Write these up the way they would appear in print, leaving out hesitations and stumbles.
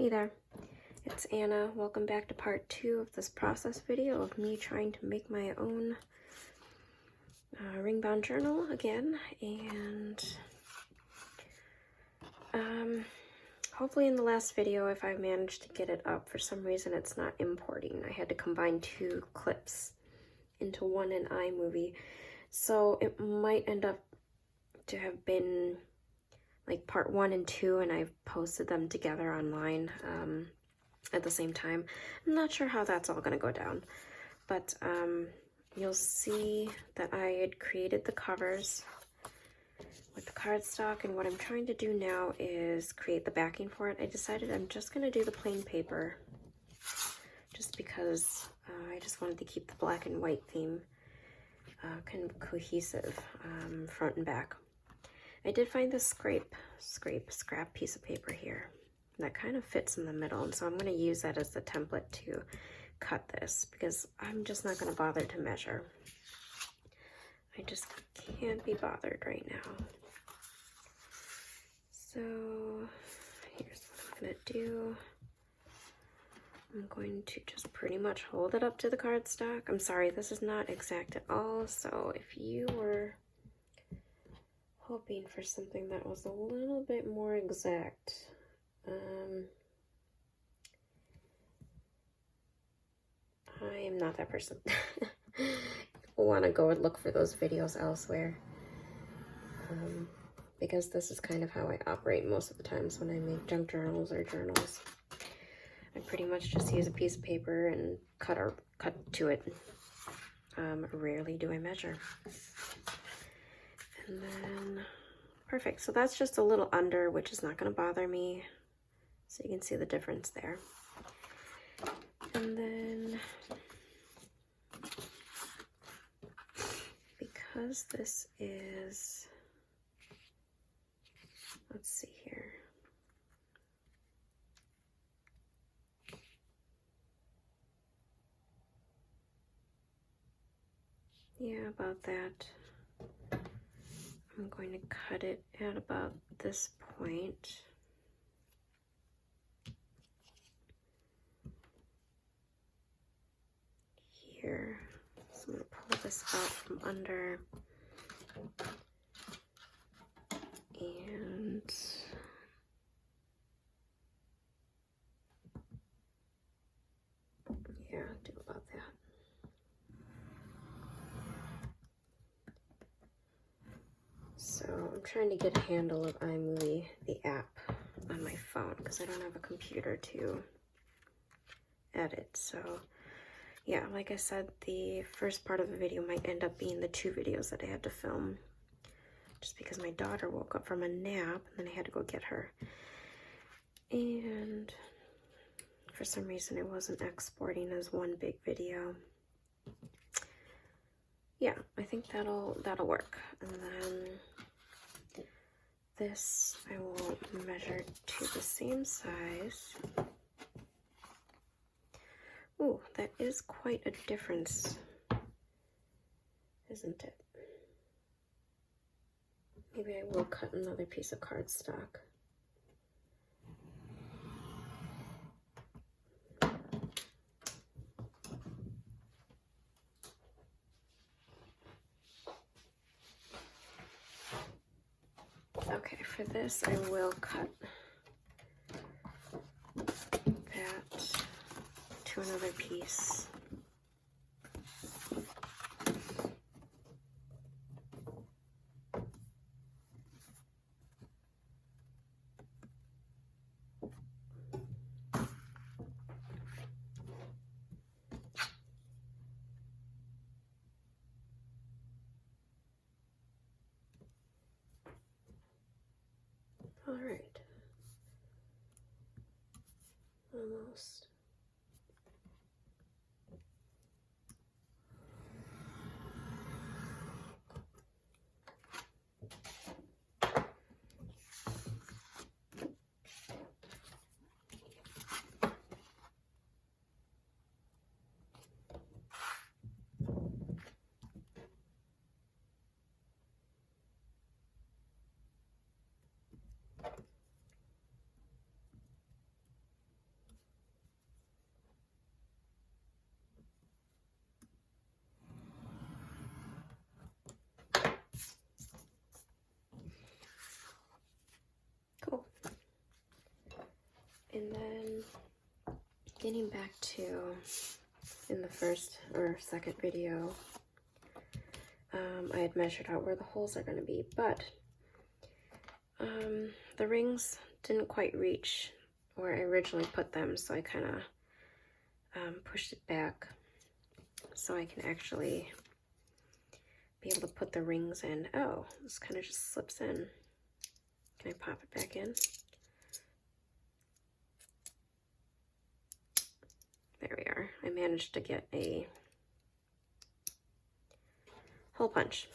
Hey there, it's Anna. Welcome back to part 2 of this process video of me trying to make my own ring-bound journal again, and hopefully in the last video, if I managed to get it up, for some reason it's not importing. I had to combine 2 clips into one in iMovie, so it might end up to have been like part 1 and 2, and I've posted them together online at the same time. I'm not sure how that's all gonna go down, but you'll see that I had created the covers with the cardstock, and what I'm trying to do now is create the backing for it. I decided I'm just gonna do the plain paper just because I just wanted to keep the black and white theme kind of cohesive front and back. I did find this scrap piece of paper here that kind of fits in the middle, and so I'm going to use that as the template to cut this because I'm just not going to bother to measure. I just can't be bothered right now. So here's what I'm going to do. I'm going to just pretty much hold it up to the cardstock. I'm sorry, this is not exact at all, so if you were hoping for something that was a little bit more exact, I am not that person. Want to go and look for those videos elsewhere, because this is kind of how I operate most of the times when I make junk journals or journals. I pretty much just use a piece of paper and cut to it. Rarely do I measure. And then, perfect. So that's just a little under, which is not going to bother me. So you can see the difference there. And then, because this is, let's see here. Yeah, about that. I'm going to cut it at about this point. Here. So I'm going to pull this out from under. And yeah, do about that. So I'm trying to get a handle of iMovie, the app, on my phone because I don't have a computer to edit. So yeah, like I said, the first part of the video might end up being the 2 videos that I had to film just because my daughter woke up from a nap and then I had to go get her. And for some reason it wasn't exporting as one big video. Yeah, I think that'll work. And then this I will measure to the same size. Ooh, that is quite a difference, isn't it? Maybe I will cut another piece of cardstock. Okay, for this I will cut that to another piece. All right, almost. And then getting back to in the first or second video, I had measured out where the holes are going to be, but the rings didn't quite reach where I originally put them, so I kind of pushed it back so I can actually be able to put the rings in. Oh, this kind of just slips in. Can I pop it back in? There we are. I managed to get a hole punch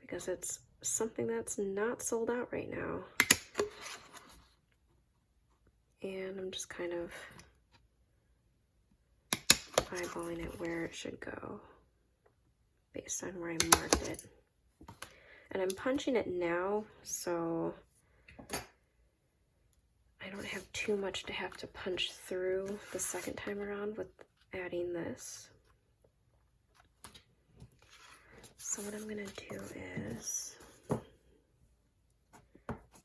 because it's something that's not sold out right now. And I'm just kind of eyeballing it where it should go based on where I marked it. And I'm punching it now, so I don't have too much to have to punch through the second time around with adding this. So what I'm going to do is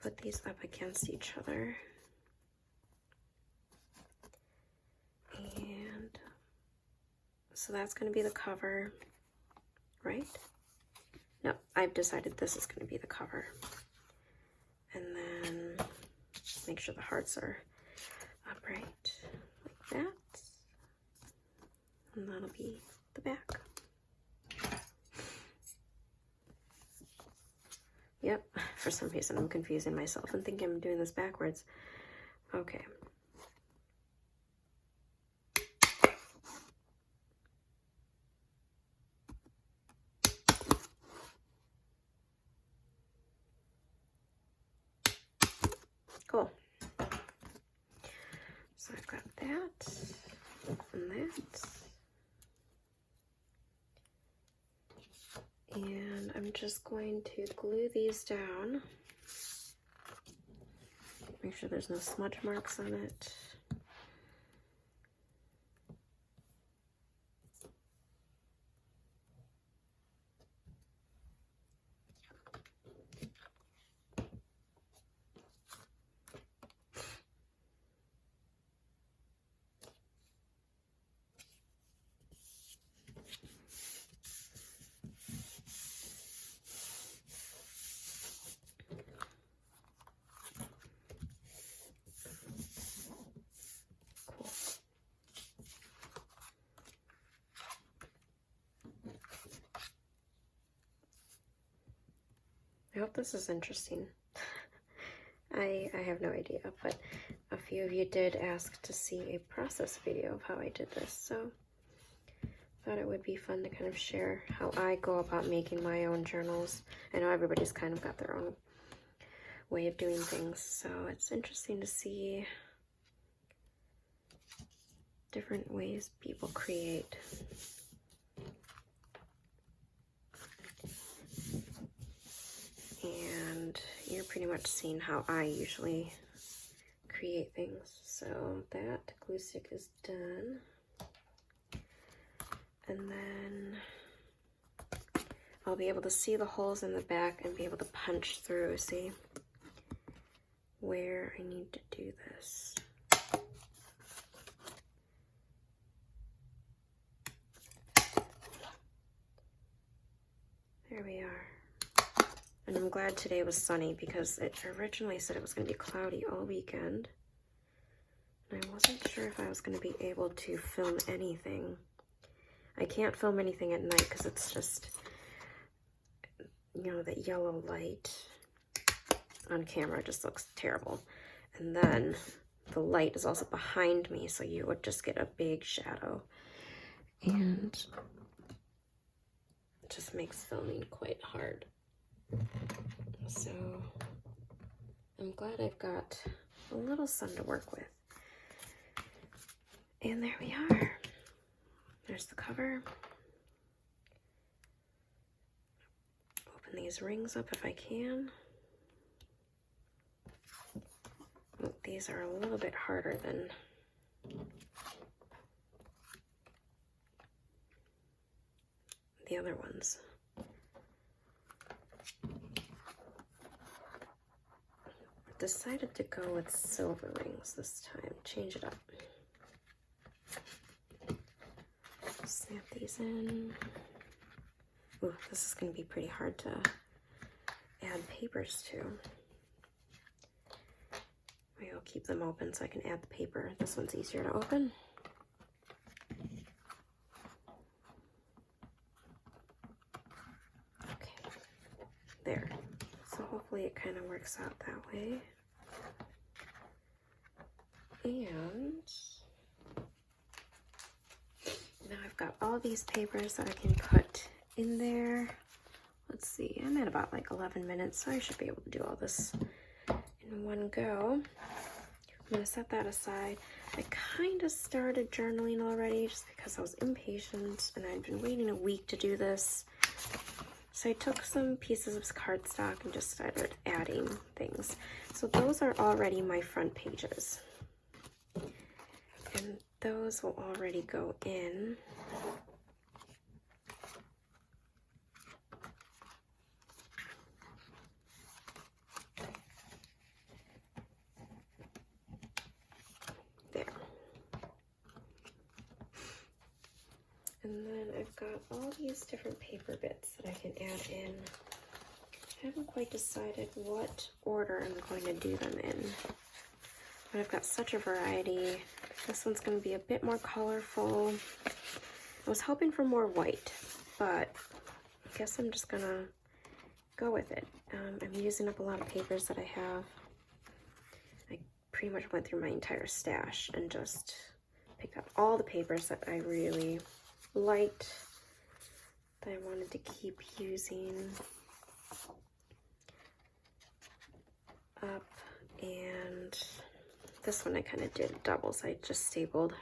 put these up against each other. And so that's going to be the cover, right? No, I've decided this is going to be the cover. And then make sure the hearts are upright like that. And that'll be the back. Yep, for some reason I'm confusing myself and thinking I'm doing this backwards. Okay. Cool. So I've got that and that. And I'm just going to glue these down. Make sure there's no smudge marks on it. I hope this is interesting. I have no idea, but a few of you did ask to see a process video of how I did this, so thought it would be fun to kind of share how I go about making my own journals. I know everybody's kind of got their own way of doing things, so it's interesting to see different ways people create. And you're pretty much seeing how I usually create things. So that glue stick is done. And then I'll be able to see the holes in the back and be able to punch through, see where I need to do this. There we are. And I'm glad today was sunny because it originally said it was going to be cloudy all weekend. And I wasn't sure if I was going to be able to film anything. I can't film anything at night because it's just, you know, that yellow light on camera just looks terrible. And then the light is also behind me, so you would just get a big shadow. And it just makes filming quite hard. So I'm glad I've got a little sun to work with. And there we are. There's the cover. Open these rings up if I can. Oh, these are a little bit harder than the other ones. decided to go with silver rings this time. Change it up. Snap these in. Ooh, this is going to be pretty hard to add papers to. Maybe I'll keep them open so I can add the paper. This one's easier to open. Okay, there. So hopefully it kind of works out that way. And now I've got all these papers that I can put in there. Let's see, I'm at about like 11 minutes, so I should be able to do all this in one go. I'm gonna set that aside. I kind of started journaling already just because I was impatient and I'd been waiting a week to do this. So I took some pieces of cardstock and just started adding things. So those are already my front pages. And those will already go in. There. And then I've got all these different paper bits that I can add in. I haven't quite decided what order I'm going to do them in. But I've got such a variety. This one's going to be a bit more colorful. I was hoping for more white, but I guess I'm just going to go with it. I'm using up a lot of papers that I have. I pretty much went through my entire stash and just picked up all the papers that I really liked, that I wanted to keep using up. And this one I kind of did doubles. I just stapled,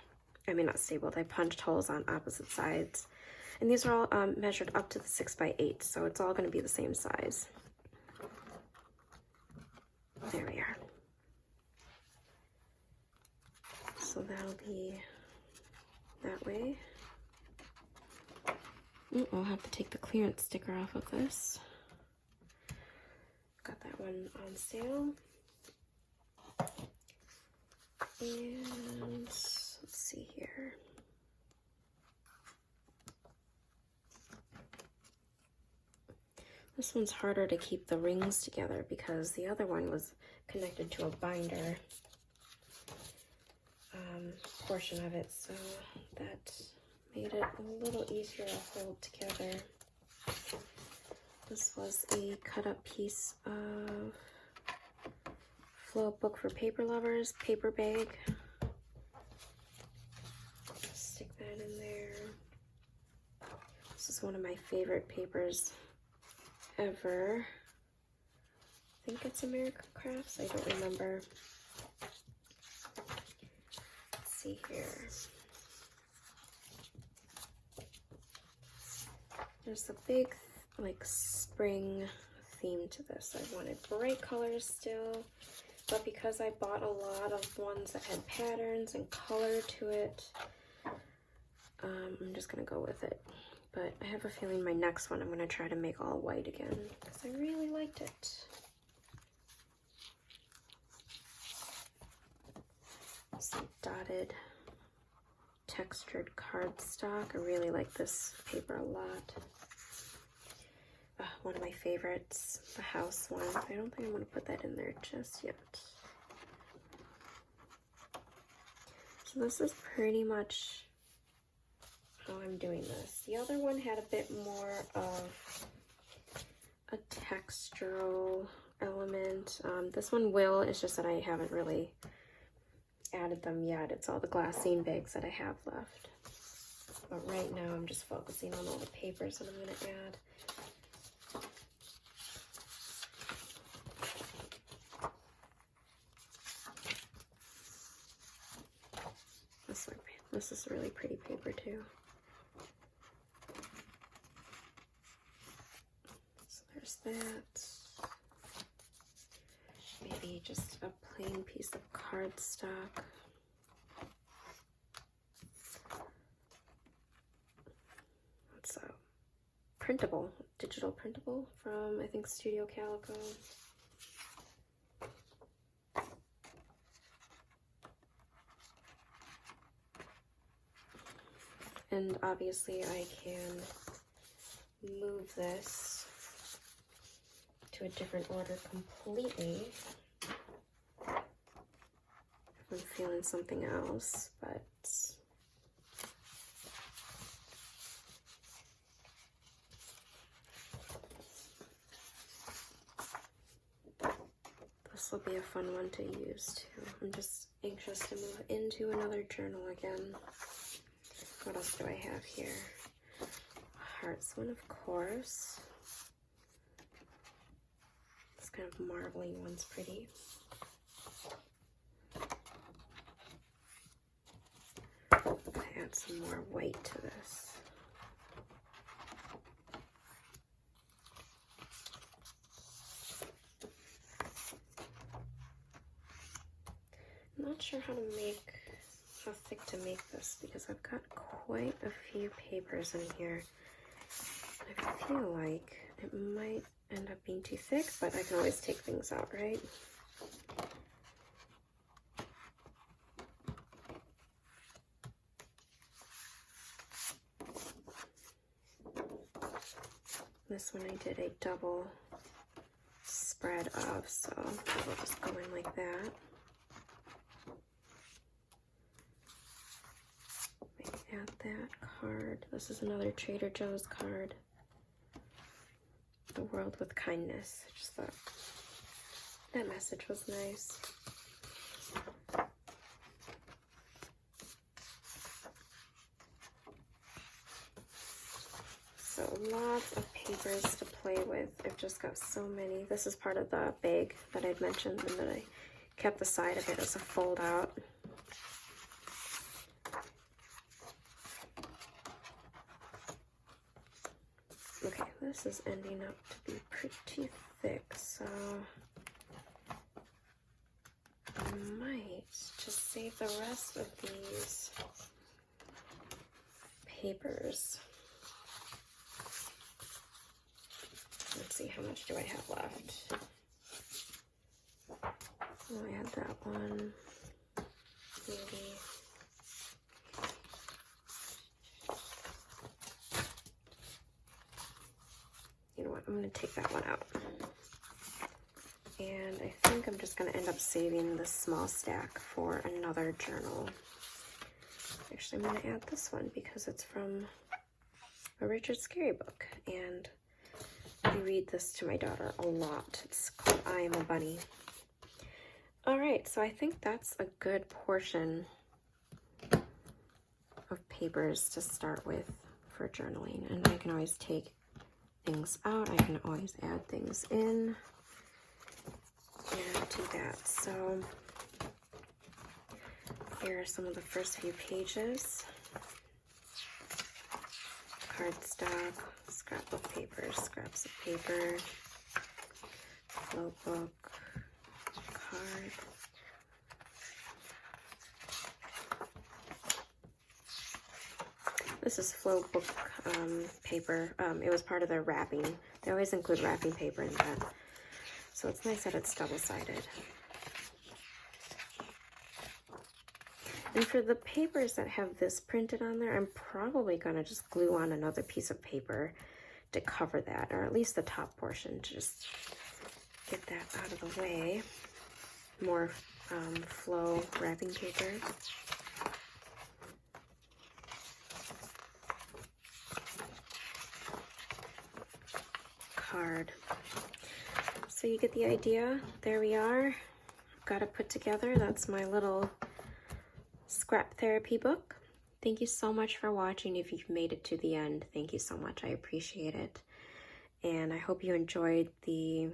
I mean not stapled, I punched holes on opposite sides. And these are all measured up to the 6x8, so it's all going to be the same size. There we are. So that'll be that way. I'll have to take the clearance sticker off of this. Got that one on sale. And let's see here. This one's harder to keep the rings together because the other one was connected to a binder portion of it, so that made it a little easier to hold together. This was a cut up piece of Flow Book for Paper Lovers paper bag. Stick that in there. This is one of my favorite papers ever. I think it's American Crafts, I don't remember. Let's see here. There's a big like spring theme to this. I wanted bright colors still, but because I bought a lot of ones that had patterns and color to it, I'm just gonna go with it. But I have a feeling my next one I'm gonna try to make all white again because I really liked it. Some dotted textured cardstock. I really like this paper a lot. One of my favorites, the house one. I don't think I'm going to put that in there just yet. So this is pretty much how I'm doing this. The other one had a bit more of a textural element. This one will, it's just that I haven't really added them yet. It's all the glassine bags that I have left. But right now I'm just focusing on all the papers that I'm going to add. This is really pretty paper too. So there's that. Maybe just a plain piece of cardstock. It's a printable, digital printable from I think Studio Calico. And obviously I can move this to a different order completely if I'm feeling something else, but this will be a fun one to use too. I'm just anxious to move into another journal again. What else do I have here? Hearts one, of course. This kind of marbly one's pretty. Add some more white to this. I'm not sure how thick to make this because I've got quite a few papers in here. I feel like it might end up being too thick, but I can always take things out, right? This one I did a double spread of, so we'll just go in like that. Maybe add that card. This is another Trader Joe's card. The world with kindness. I just thought that message was nice. So lots of papers to play with. I've just got so many. This is part of the bag that I'd mentioned, and then I kept the side of it as a fold out. Okay, this is ending up to be pretty thick, so I might just save the rest of these papers. Let's see, how much do I have left? I'll add that one, maybe. You know what, I'm going to take that one out. And I think I'm just going to end up saving this small stack for another journal. Actually, I'm going to add this one because it's from a Richard Scarry book, and I read this to my daughter a lot. It's called I Am a Bunny. Alright, so I think that's a good portion of papers to start with for journaling. And I can always take things out. I can always add things in and do that. So here are some of the first few pages. Cardstock, scrapbook paper, scraps of paper, flow book, card. This is flow book paper. It was part of their wrapping. They always include wrapping paper in that. So it's nice that it's double-sided. And for the papers that have this printed on there, I'm probably going to just glue on another piece of paper to cover that, or at least the top portion, to just get that out of the way. More flow wrapping paper. Card. So you get the idea. There we are. Got it put together. That's my little scrap therapy book. Thank you so much for watching. If you've made it to the end, thank you so much. I appreciate it. And I hope you enjoyed the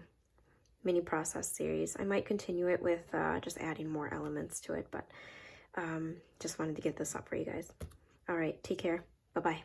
mini process series. I might continue it with just adding more elements to it, but just wanted to get this up for you guys. All right, take care. Bye-bye.